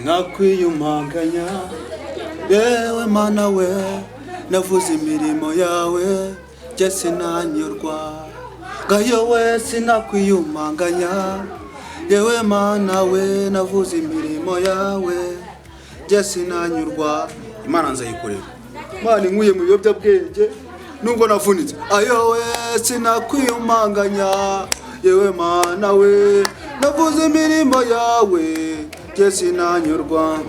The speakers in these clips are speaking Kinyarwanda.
sinakwiyumanganya yewe mana we navuze imirimo yawe jye sinanyurwa gayo we sinakwiyumanganya yewe mana we navuze imirimo yawe jye sinanyurwa Imana nzayikorera Imana inkuye mu biyobyabwenge nubwo navunitse ayo we sinakwiyumanganya yewe mana we navuze imirimo yawe jye sinanyurwa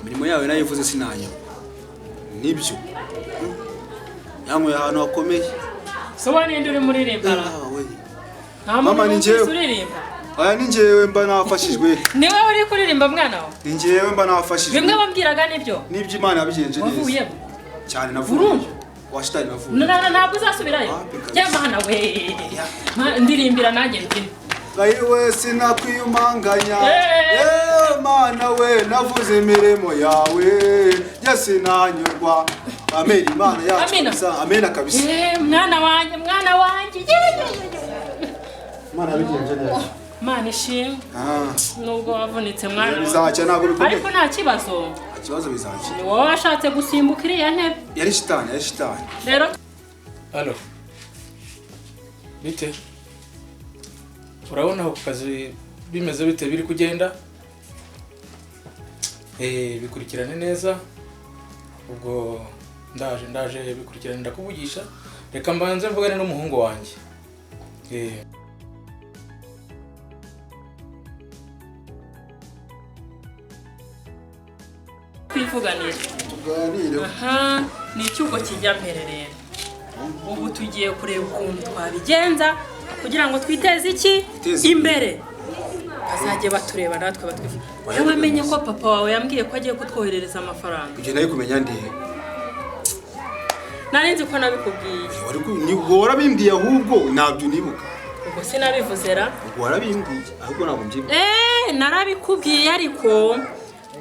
imirimo yawe nayivuze sinanyurwa nibyo yankuye ahantu hakomeye sobanura ndi uri muririmbara mama ni njyewe aya ni njyewe mba nafashijwe ni wowe uri kuririmba mwana wawe ni njyewe mba nafashijwe bimwe bambwiraga nibyo Imana yabigenje neza wavuye cyane navuye washitani navuye ntabwo uzasubirayo ya mana we ndirimbira nanjye mbyina gayiwe sinakwiyumanganya yewe mana we navuze imirimo yawe jye sinanyurwa amen Imana yacu amen kabisa mwana wanjye Imana yabigenje neza Mana ishimwe nubwo wavunitse mwana bizaca ntabwo bikomeye ariko nta kibazo bizaca ni wowe washatse gusimbuka iriya ntebe yari shitani rero halo bite urabona ku kazi bimeze bite biri kugenda bikurikirane neza ubwo ndaje bikurikirane ndakuvugisha reka mbanze mvugane n'umuhungu wanjye kwivuganira tuganire ni icyugo kijya mbere rero ubu tugiye kureba ukuntu twabigenza kugira ngo twiteze iki imbere bazajye batureba natwe batwifuza wowe amenye ko papa wawe yambwiye ko agiye kutwoherereza amafaranga ibyo nayo kumenya ndihe nari nzi ko nabikubwiye ni warabimbwiye ahubwo ntabyo nibuka ubwo sinabivuze ra warabimbwiye ahubwo ntabwo mbyibuka narabikubwiye ariko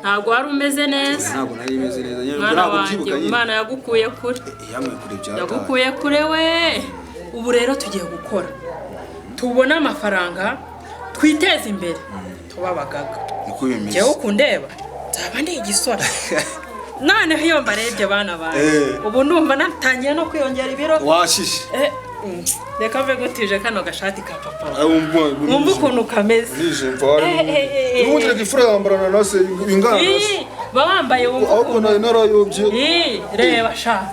ntabwo wari umeze neza ntabwo nari meze neza ntabwo mbyibuka Imana yagukuye kure yagukuye kure we ubu rero tugiye gukora tubona amafaranga twiteze imbere tuba abagaga njyewe ukundeba nzaba ndi igisore noneho iyo mbarebye bana bawe ubu ndumva natangiye no kwiyongera ibiro washishe reka mve gutije kano gashati ka papa wumva ukuntu kameze n'ubundi reka ifura yambarana na se ingana na se baba bambaye ahubwo nayo narayobye reba sha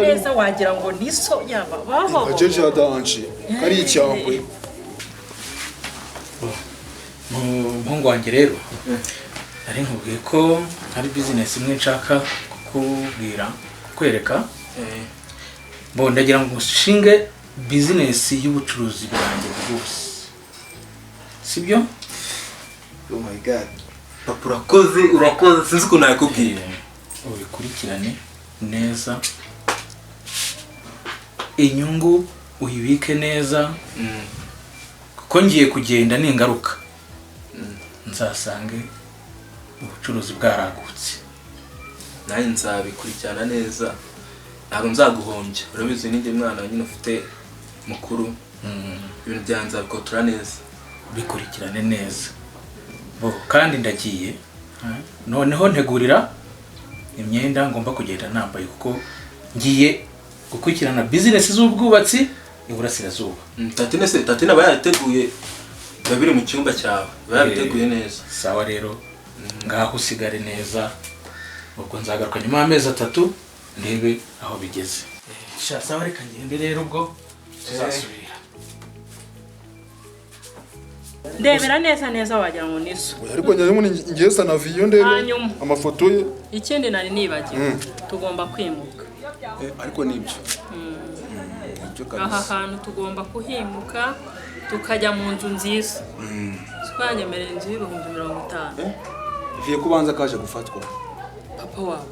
neza wagira ngo niso yaba baho ajeje adanje kari icyangwe umuhungu wanjye rero nari nkubwiye ko hari business imwe nshaka kukwereka ndagira ngo ushinge business y'ubucuruzi bwanjye bwose sibyo oh my god papa urakoze sinzi ukuntu nakubwiye ubikurikirane neza inyungu uyibike neza kuko ngiye kugenda n'ingaruka nzasange ubucuruzi bwaragutse nanjye nzabikurikirana neza ntabwo nzaguhombya urabizi n'indi mwana nyine ufite mukuru ibintu byanjye nzabikotora neza bikurikirane neza kandi ndagiye noneho ntegurira imyenda ngomba kugenda nambaye kuko ngiye gukurikirana business z'ubwubatsi iburasirazuba tatine aba yateguye babiri mu cyumba cyawe babiteguye neza sawa rero ngaho usigare neza ubwo nzagaruka nyuma y'amezi 3 ndebe aho bigeze sawa reka ngende rero ubwo tuzasubira ndebera neza wagira ngo niso ariko nyarimo ngesa na video ndebe amafoto ye ikindi nari nibagiwe tugomba kwimuka ariko nibyo aha hantu tugomba kuhimuka tukajya mu nzu nziza twanyemerera inzu y'ibihumbi 50 ivuye kubanza kaje gufatwa papa wawe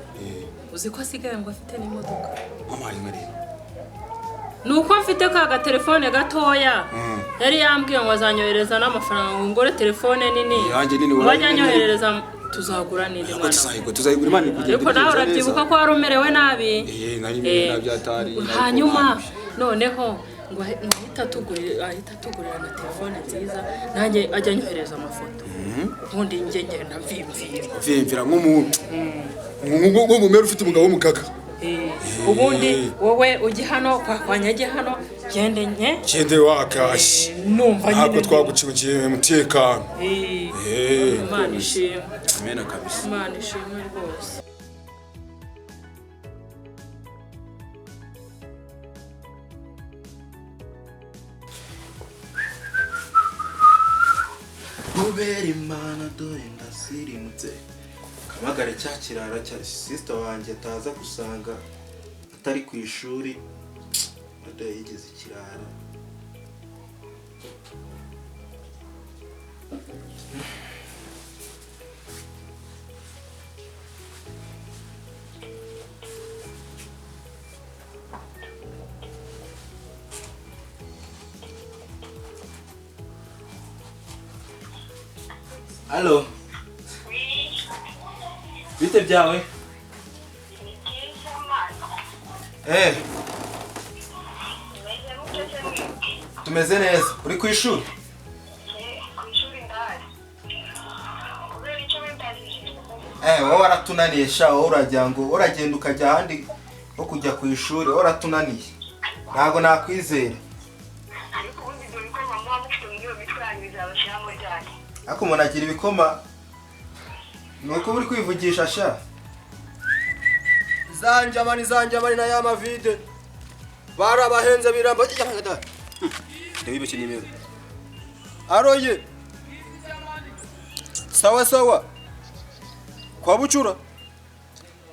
uzi ko asigaye ngo afite n'imodoka amaye ngari nuko mfite ka gatelefone gatoya yari yambwiye ngo azanyohereza n'amafaranga ngo ngore telefone nini bajyanyohereza tuzagura n'indi mwana tuzayigura Imana ikugirira ariko nawe urabyibuka ko wari umerewe nabi nari nabyatari hanyuma noneho ngo ahita atugurira na telefone nziza nanjye ajya anyohereza amafoto ubundi njye ngenda mvimvira nk'umumera ufite umugabo w'umugaga ubundi wowe ujye hano kwakwanya ajye hano gende wakashye numva nyine ntabwo twagucungiye umutekano Imana ishimwe amena kabisa Imana ishimwe rwose kubera Imana dore ndasirimutse kamagare cya kirara cya sister wanjye ataza gusanga atari ku ishuri adaye yigeze ikirara. Allo. Bite byawe? Tumeze neza. Uri ku ishuri? Wowe waratunaniye sha, wowe urajya ngo uragenda ukajya ahandi ho kujya ku ishuri, waratunaniye. Ntago nakwizera. Ako umuntu agira ibikoma nuko uri kwivugisha sha. Zanjamani na ya mavide barabahenze biramba ndabibeke nimero aroye sawa kwa bucura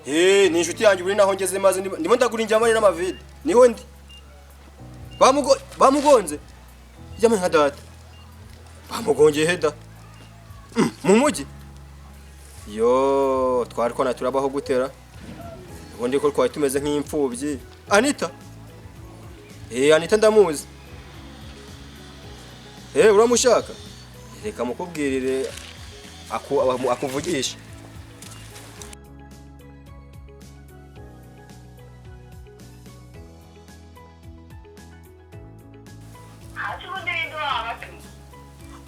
ni inshuti yanjye uri naho ngeze maze ndimo ndagura injamani n'amavide niho ndi bamugonze jamani nka data bamugongeye heda mu mujyi yo twari ko naturabaho gutera ubundi ko twari tumeze nk'imfubyi Anita Anita ndamuzi uramushaka reka mukubwirire akuvugisha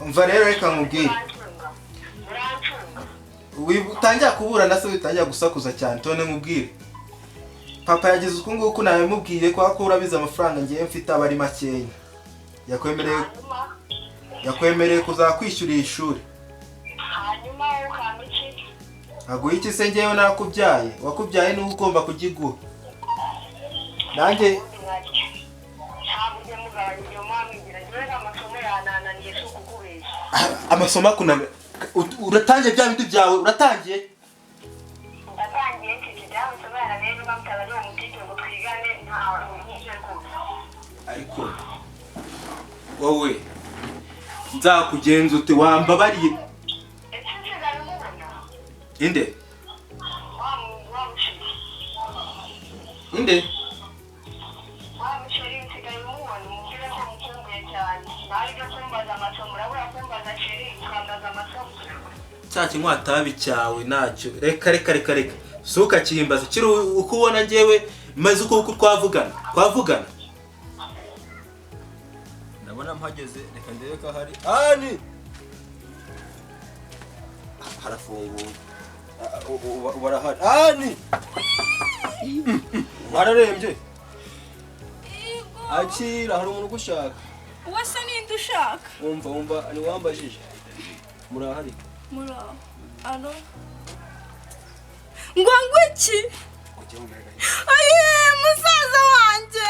umva rero reka nkubwire utangira kuburana se utangira gusakuza cyane tone nkubwire papa yagize uko nguko nawe mubwiye ko urabize amafaranga ngiye mfite abari makenya yakwemereye kuzakwishyurira ishuri hanyuma ukambiki aguha iki se ngewe nakubyaye wakubyaye niwe ugomba kugiguha nanjye amasomo akunaniye uratangiye bya bindi byawe uratangiye ariko wowe nzakugenza ute wambabariye inde cya kinywa tabi cyawe nacyo reka suka kihimbaza kiri uko ubona ngewe maze uko twavugana ndabona mpageze reka ndebe ko hari harafunguye barahari wararembye akira hari umuntu ugushaka wasa ninde ushaka wumva ni wambajije murahari alo ngo ngwiki aye musaza wanje